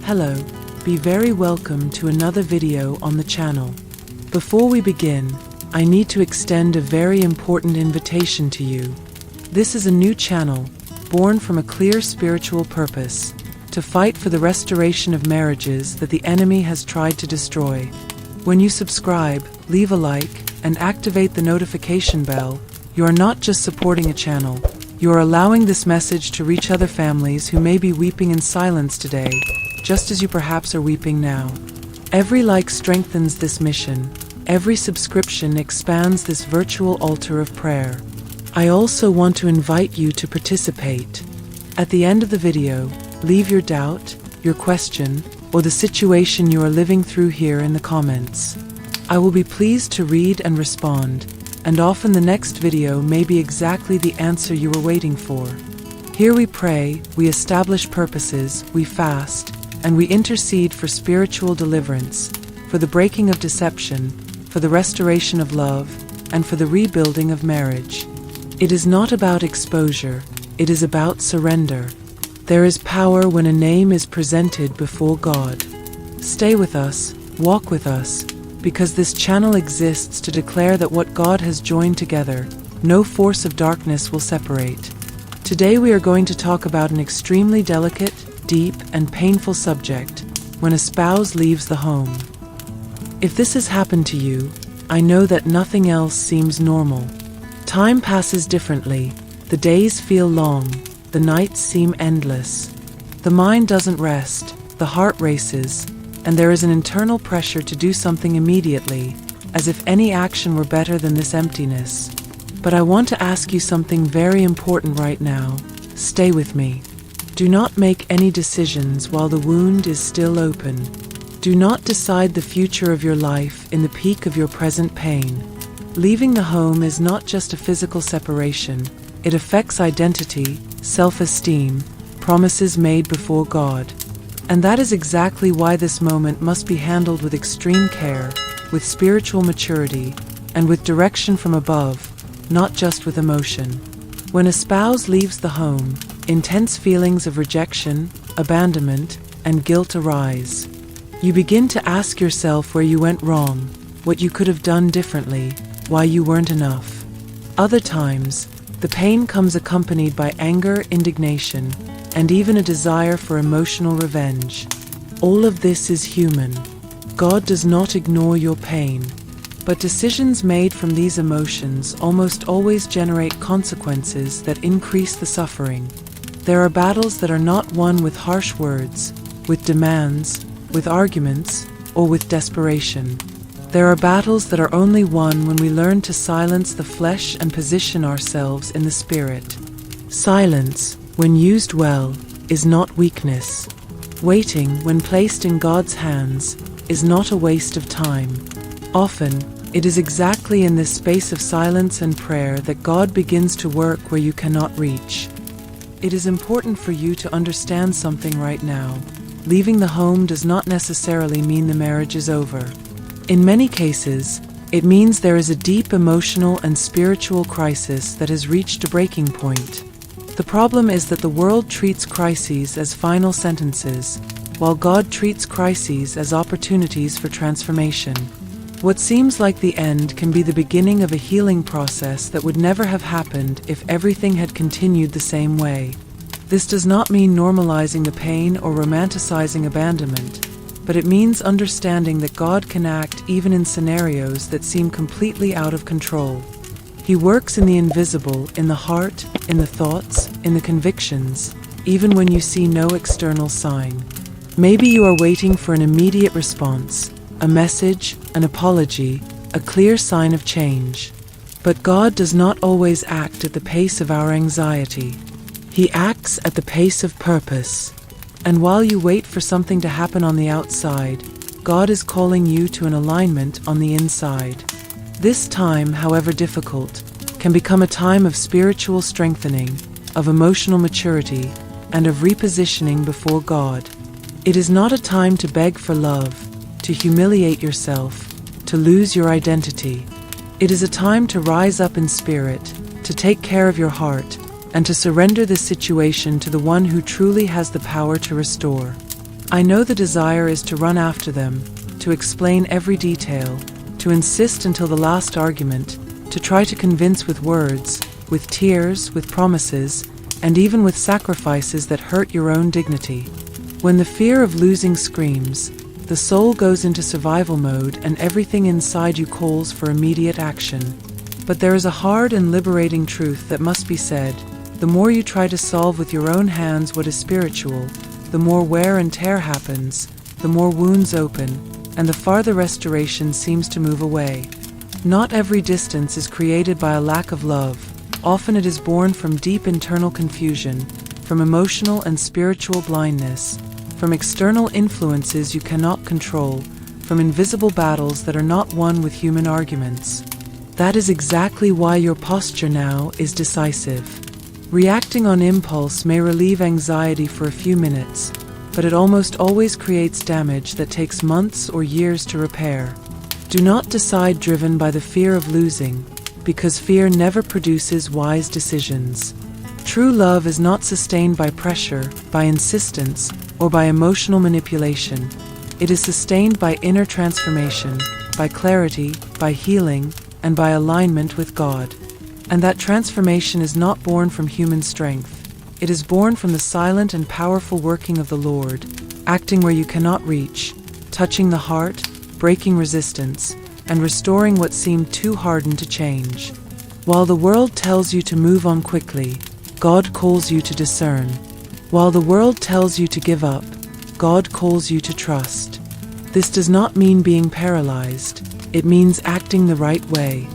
Hello, be very welcome to another video on the channel. Before we begin, I need to extend a very important invitation to you. This is a new channel, born from a clear spiritual purpose, to fight for the restoration of marriages that the enemy has tried to destroy. When you subscribe, leave a like, and activate the notification bell, you are not just supporting a channel, you are allowing this message to reach other families who may be weeping in silence today, just as you perhaps are weeping now. Every like strengthens this mission. Every subscription expands this virtual altar of prayer. I also want to invite you to participate. At the end of the video, leave your doubt, your question, or the situation you are living through here in the comments. I will be pleased to read and respond, and often the next video may be exactly the answer you were waiting for. Here we pray, we establish purposes, we fast, and we intercede for spiritual deliverance, for the breaking of deception, for the restoration of love, and for the rebuilding of marriage. It is not about exposure, it is about surrender. There is power when a name is presented before God. Stay with us, walk with us, because this channel exists to declare that what God has joined together, no force of darkness will separate. Today we are going to talk about an extremely delicate, deep, and painful subject: when a spouse leaves the home. If this has happened to you, I know that nothing else seems normal. Time passes differently, the days feel long, the nights seem endless. The mind doesn't rest, the heart races, and there is an internal pressure to do something immediately, as if any action were better than this emptiness. But I want to ask you something very important right now. Stay with me. Do not make any decisions while the wound is still open. Do not decide the future of your life in the peak of your present pain. Leaving the home is not just a physical separation. It affects identity, self-esteem, promises made before God. And that is exactly why this moment must be handled with extreme care, with spiritual maturity, and with direction from above, not just with emotion. When a spouse leaves the home, intense feelings of rejection, abandonment, and guilt arise. You begin to ask yourself where you went wrong, what you could have done differently, why you weren't enough. Other times, the pain comes accompanied by anger, indignation, and even a desire for emotional revenge. All of this is human. God does not ignore your pain, but decisions made from these emotions almost always generate consequences that increase the suffering. There are battles that are not won with harsh words, with demands, with arguments, or with desperation. There are battles that are only won when we learn to silence the flesh and position ourselves in the spirit. Silence, when used well, is not weakness. Waiting, when placed in God's hands, is not a waste of time. Often, it is exactly in this space of silence and prayer that God begins to work where you cannot reach. It is important for you to understand something right now. Leaving the home does not necessarily mean the marriage is over. In many cases, it means there is a deep emotional and spiritual crisis that has reached a breaking point. The problem is that the world treats crises as final sentences, while God treats crises as opportunities for transformation. What seems like the end can be the beginning of a healing process that would never have happened if everything had continued the same way. This does not mean normalizing the pain or romanticizing abandonment, but it means understanding that God can act even in scenarios that seem completely out of control. He works in the invisible, in the heart, in the thoughts, in the convictions, even when you see no external sign. Maybe you are waiting for an immediate response, a message, an apology, a clear sign of change. But God does not always act at the pace of our anxiety. He acts at the pace of purpose. And while you wait for something to happen on the outside, God is calling you to an alignment on the inside. This time, however difficult, can become a time of spiritual strengthening, of emotional maturity, and of repositioning before God. It is not a time to beg for love, to humiliate yourself, to lose your identity. It is a time to rise up in spirit, to take care of your heart, and to surrender this situation to the one who truly has the power to restore. I know the desire is to run after them, to explain every detail, to insist until the last argument, to try to convince with words, with tears, with promises, and even with sacrifices that hurt your own dignity. When the fear of losing screams, the soul goes into survival mode and everything inside you calls for immediate action. But there is a hard and liberating truth that must be said. The more you try to solve with your own hands what is spiritual, the more wear and tear happens, the more wounds open, and the farther restoration seems to move away. Not every distance is created by a lack of love. Often it is born from deep internal confusion, from emotional and spiritual blindness, from external influences you cannot control, from invisible battles that are not won with human arguments. That is exactly why your posture now is decisive. Reacting on impulse may relieve anxiety for a few minutes, but it almost always creates damage that takes months or years to repair. Do not decide driven by the fear of losing, because fear never produces wise decisions. True love is not sustained by pressure, by insistence, or by emotional manipulation. It is sustained by inner transformation, by clarity, by healing, and by alignment with God. And that transformation is not born from human strength. It is born from the silent and powerful working of the Lord, acting where you cannot reach, touching the heart, breaking resistance, and restoring what seemed too hardened to change. While the world tells you to move on quickly, God calls you to discern. While the world tells you to give up, God calls you to trust. This does not mean being paralyzed. It means acting the right way.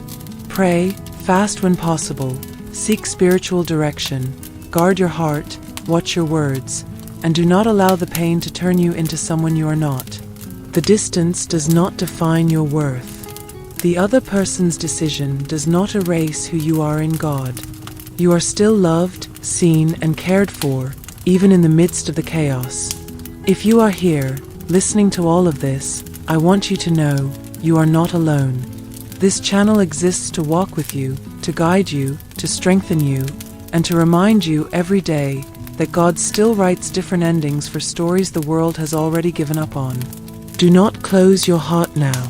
Pray, fast when possible, seek spiritual direction, guard your heart, watch your words, and do not allow the pain to turn you into someone you are not. The distance does not define your worth. The other person's decision does not erase who you are in God. You are still loved, seen, and cared for, even in the midst of the chaos. If you are here, listening to all of this, I want you to know you are not alone. This channel exists to walk with you, to guide you, to strengthen you, and to remind you every day that God still writes different endings for stories the world has already given up on. Do not close your heart now.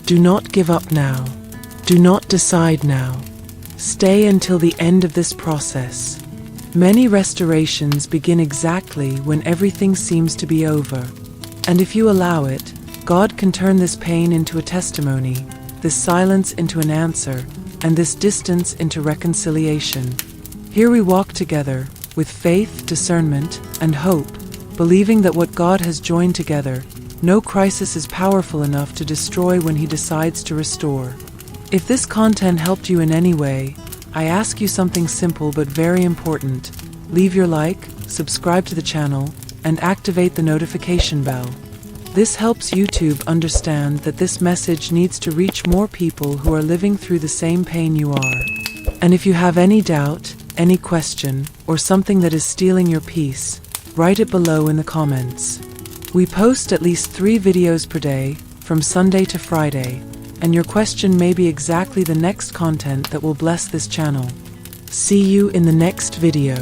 Do not give up now. Do not decide now. Stay until the end of this process. Many restorations begin exactly when everything seems to be over. And if you allow it, God can turn this pain into a testimony, this silence into an answer, and this distance into reconciliation. Here we walk together, with faith, discernment, and hope, believing that what God has joined together, no crisis is powerful enough to destroy when He decides to restore. If this content helped you in any way, I ask you something simple but very important. Leave your like, subscribe to the channel, and activate the notification bell. This helps YouTube understand that this message needs to reach more people who are living through the same pain you are. And if you have any doubt, any question, or something that is stealing your peace, write it below in the comments. We post at least 3 videos per day, from Sunday to Friday, and your question may be exactly the next content that will bless this channel. See you in the next video.